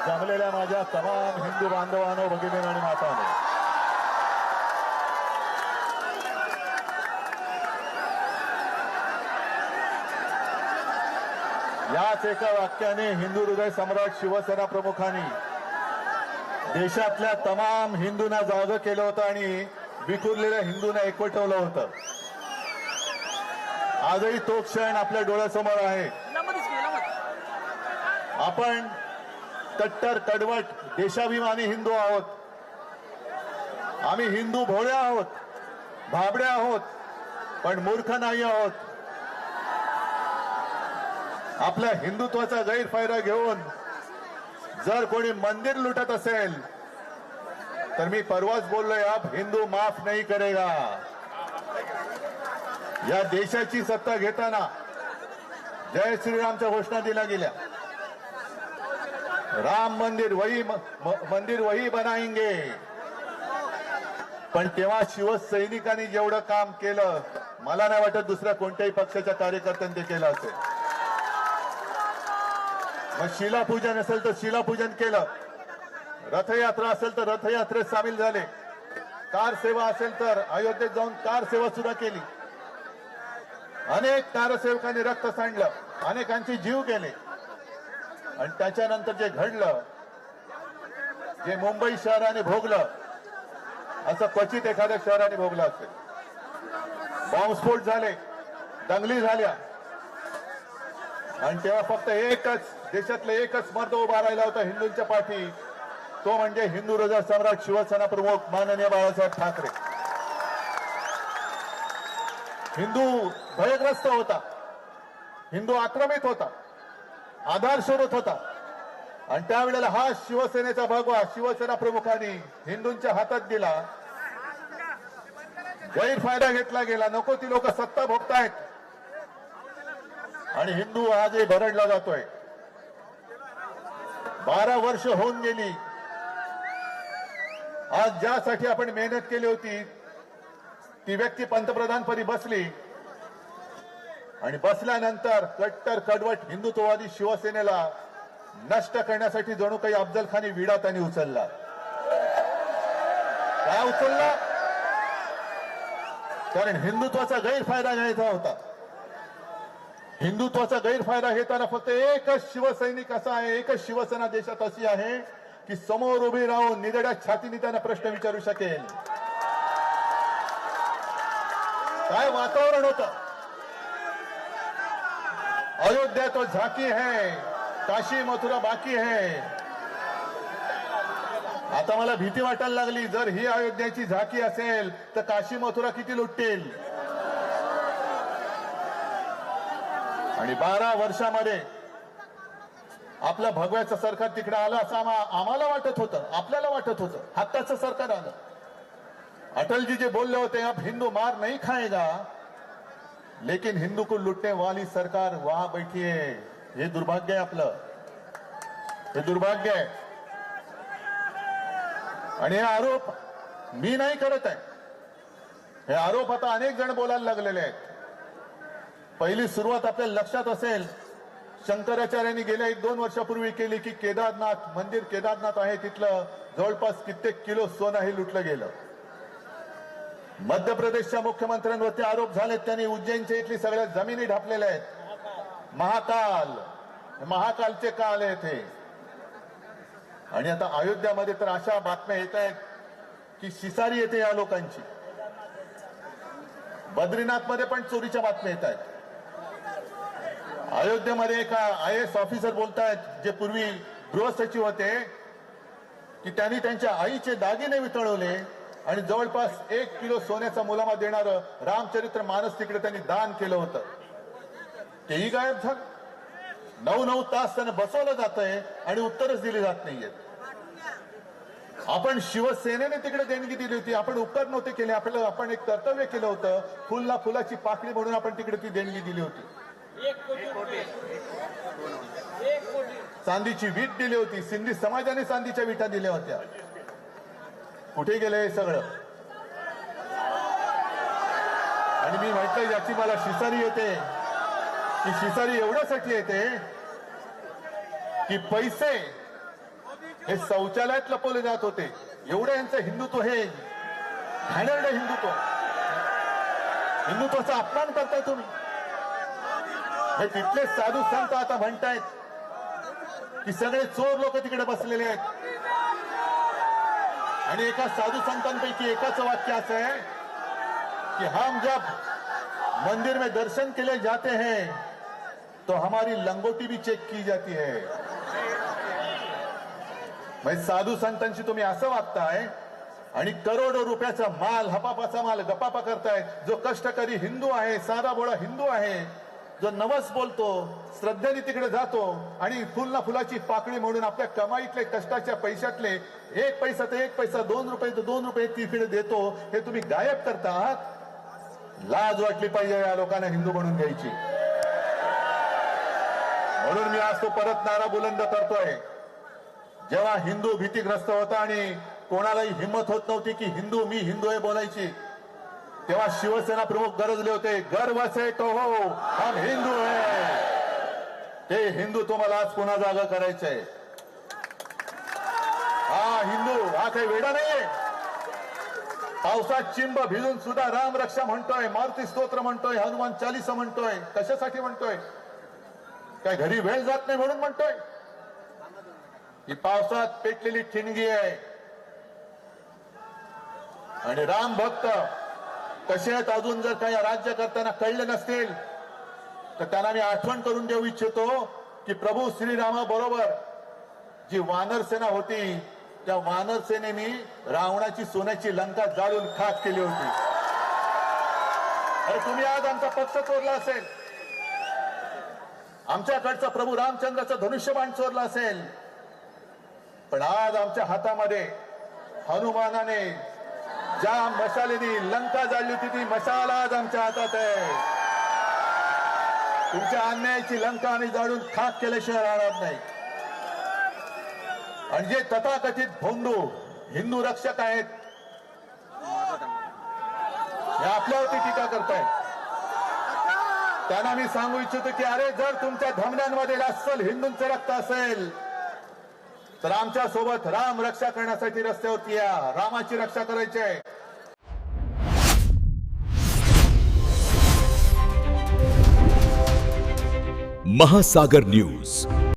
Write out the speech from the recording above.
जमलेल्या माझ्या तमाम हिंदू बांधवांनो, भगिनी आणि मातांनो, याच एका वाक्याने हिंदू हृदय सम्राट शिवसेना प्रमुखांनी देशातल्या तमाम हिंदूंना जागं केलं होतं आणि विखुरलेल्या हिंदूंना एकवटवलं होतं. आजही तो क्षण आपल्या डोळ्यासमोर आहे. आपण कट्टर कडवट देशाभिमानी हिंदू आहोत. आम्ही हिंदू भोळे आहोत, भाबडे आहोत, पण मूर्ख नाही आहोत. आपल्या हिंदुत्वाचा गैरफायदा घेऊन जर कोणी मंदिर लुटत असेल तर मी परवाच बोललोय, आप हिंदू माफ नहीं करेगा. या देशाची सत्ता घेताना जय श्रीरामच्या घोषणा दिल्या गेल्या. राम मंदिर वही बनाएंगे. पण तेव्हा शिवसैनिकांनी जेवढं काम केलं मला नाही वाटत दुसऱ्या कोणत्याही पक्षाच्या कार्यकर्त्यांनी ते केलं असेल. मग शिलापूजन असेल तर शिलापूजन केलं, रथयात्रा असेल तर रथयात्रेत सामील झाले, कार सेवा असेल तर अयोध्येत जाऊन कार सेवा सुद्धा केली. अनेक कारसेवकांनी रक्त सांडलं, अनेकांचे जीव गेले. आणि त्याच्यानंतर जे घडलं, जे मुंबई शहराने भोगलं, असं क्वचित एखाद्या शहराने भोगलं असेल. बॉम्बस्फोट झाले, दंगली झाल्या, आणि तेव्हा फक्त एकच देशातले एकच मर्द उभा राहिला होता हिंदूंच्या पाठी, तो म्हणजे हिंदू हृदय सम्राट शिवसेना प्रमुख माननीय बाळासाहेब ठाकरे. हिंदू भयग्रस्त होता, हिंदू आक्रमित होता, आधार शोधत होता. आणि त्यावेळेला हा शिवसेनेचा भगवा शिवसेना प्रमुखांनी हिंदूंच्या हातात दिला. गैरफायदा घेतला गेला. नको ती लोक सत्ता भोगतायत आणि हिंदू आजही भरडला जातोय. 12 वर्ष होऊन गेली. आज ज्यासाठी आपण मेहनत केली होती ती व्यक्ती पंतप्रधानपदी बसली आणि बसल्यानंतर कट्टर कडवट हिंदुत्ववादी शिवसेनेला नष्ट करण्यासाठी जणू काही अफजल खानी विडा त्यांनी उचलला. काय उचलला? कारण हिंदुत्वाचा गैरफायदा घ्यायचा होता. हिंदुत्वाचा गैरफायदा घेताना फक्त एकच शिवसैनिक असा आहे, एकच शिवसेना देशात अशी आहे की समोर उभी राहून निधड्या छातीने त्यांना प्रश्न विचारू शकेल. काय वातावरण होतं? अयोध्या तो झाकी है, काशी मथुरा बाकी है. आता मला भीती वाटायला लागली, जर ही अयोध्याची झाकी असेल तर काशी मथुरा किती लुटतील. आणि 12 वर्षामध्ये आपल्या भगव्याचं सरकार तिकडे आलं असं आम्हाला वाटत होतं, आपल्याला वाटत होतं. हक्काचं सरकार आलं. अटलजी जे बोलले होते, अब हिंदू मार नहीं खाएगा लेकिन हिंदू को लुटने वाली सरकार वहां बैठी है. हे दुर्भाग्य आहे आपलं, हे दुर्भाग्य आहे. आणि हे आरोप मी नाही करत आहे. हे आरोप आता अनेक जण बोलायला लागलेले आहेत. पहिली सुरुवात आपल्याला लक्षात असेल, शंकराचार्यांनी गेल्या 1-2 वर्षापूर्वी केली की केदारनाथ मंदिर, केदारनाथ आहे तिथलं जवळपास कित्येक किलो सोनं हे लुटलं गेलं. मध्य प्रदेशच्या मुख्यमंत्र्यांवरती आरोप झालेत, त्यांनी उज्जैनच्या इथली सगळ्या जमिनी ढापलेल्या आहेत. महाकालचे काल आहेत हे. आणि आता अयोध्यामध्ये तर अशा बातम्या येत आहेत की शिसारी येते या लोकांची. बद्रीनाथमध्ये पण चोरीच्या बातम्या येत आहेत. अयोध्येमध्ये एका IAS ऑफिसर बोलतायत, जे पूर्वी गृहसचिव होते, की त्यांनी त्यांच्या आईचे दागिने वितळवले आणि जवळपास 1 किलो सोन्याचा मुलामा देणारं रामचरित्र मानस तिकडे त्यांनी दान केलं होतं. तेही गायब झालं. 9-9 तास त्यांना बसवलं जातंय आणि उत्तरच दिली जात नाहीयेत. आपण शिवसेनेने तिकडे देणगी दिली होती, आपण उपकार नव्हते केले. आपण एक कर्तव्य केलं होतं, फुलला फुलाची पाकळी म्हणून आपण तिकडे ती देणगी दिली होती. 1 कोटी. चांदीची वीट दिली होती. सिंधी समाजाने चांदीच्या विटा दिल्या होत्या. कुठे गेले हे सगळं? आणि मी म्हटलं याची मला शिसारी येते, की शिसारी एवढ्यासाठी येते की पैसे हे शौचालयात लपवले जात होते. एवढं यांचं हिंदुत्व हे घाणेरडं हिंदुत्वाचा अपमान करताय तुम्ही. हे तिथले साधू संत आता म्हणतायत की सगळे चोर लोक तिकडे बसलेले आहेत. आणि एका साधू संतांपैकी एकाचं वाक्य असं आहे कि हम जब मंदिर में दर्शन के लिए जाते हैं तो हमारी लंगोटी भी चेक की जाती है. म्हणजे साधू संतांशी तुम्ही असं वागताय आणि करोडो रुपयाचा माल, हपापाचा माल गपापा करतायत. जो कष्टकरी हिंदू आहे, साधा बोळा हिंदू आहे, जो नवस बोलतो, श्रद्धेने तिकडे जातो आणि फुलना फुलाची पाकळी म्हणून आपल्या कमाईतले कष्टाच्या पैशातले एक पैसा तर एक पैसा, 2 रुपये तर 2 रुपये तिकडे देतो, हे तुम्ही गायब करता आहात. लाज वाटली पाहिजे या लोकांना हिंदू म्हणून घ्यायची. म्हणून मी आज तो परत नारा बुलंद करतोय. जेव्हा हिंदू भीतीग्रस्त होता आणि कोणालाही हिंमत होत नव्हती की मी हिंदू आहे बोलायची, तेव्हा शिवसेना प्रमुख गरजले होते, गर्व से तो हो हम हिंदू है. ते हिंदू तुम्हाला आज पुन्हा जागा करायचंय. हा हिंदू हा काही वेडा नाहीये. पावसात चिंब भिजून सुद्धा राम रक्षा म्हणतोय, मारुती स्तोत्र म्हणतोय, हनुमान चालीसा म्हणतोय. कशासाठी म्हणतोय? काय घरी वेळ जात नाही म्हणून म्हणतोय? ही पावसात पेटलेली ठिणगी आहे. आणि राम भक्त कसे आहेत अजून जर काही राज्य करताना कळले नसतील तर त्यांना मी आठवण करून देऊ इच्छितो की प्रभू श्रीरामाबरोबर जी वानर सेना होती, त्या वानर सेनेने रावणाची सोन्याची लंका जाळून खाक केली होती. अरे तुम्ही आज आमचा पक्ष चोरला असेल, आमच्याकडचा प्रभू रामचंद्राचा धनुष्यबाण चोरला असेल, पण आज आमच्या हातामध्ये हनुमानाने ज्या मशालेनी लंका जाळली होती ती मशाल आज आमच्या हातात आहे. तुमच्या अन्यायाची लंका आम्ही जाळून खाक केल्याशिवाय राहणार नाही. आणि जे तथाकथित भोंदू हिंदू रक्षक आहेत हे आपल्यावरती टीका करतायत. त्यांना मी सांगू इच्छितो की अरे जर तुमच्या धमन्यांमध्ये अस्सल हिंदूंचं रक्त असेल तर आमच्या सोबत राम रक्षा करण्यासाठी रस्त्यावरती या. रामाची रक्षा करायची आहे. महासागर न्यूज.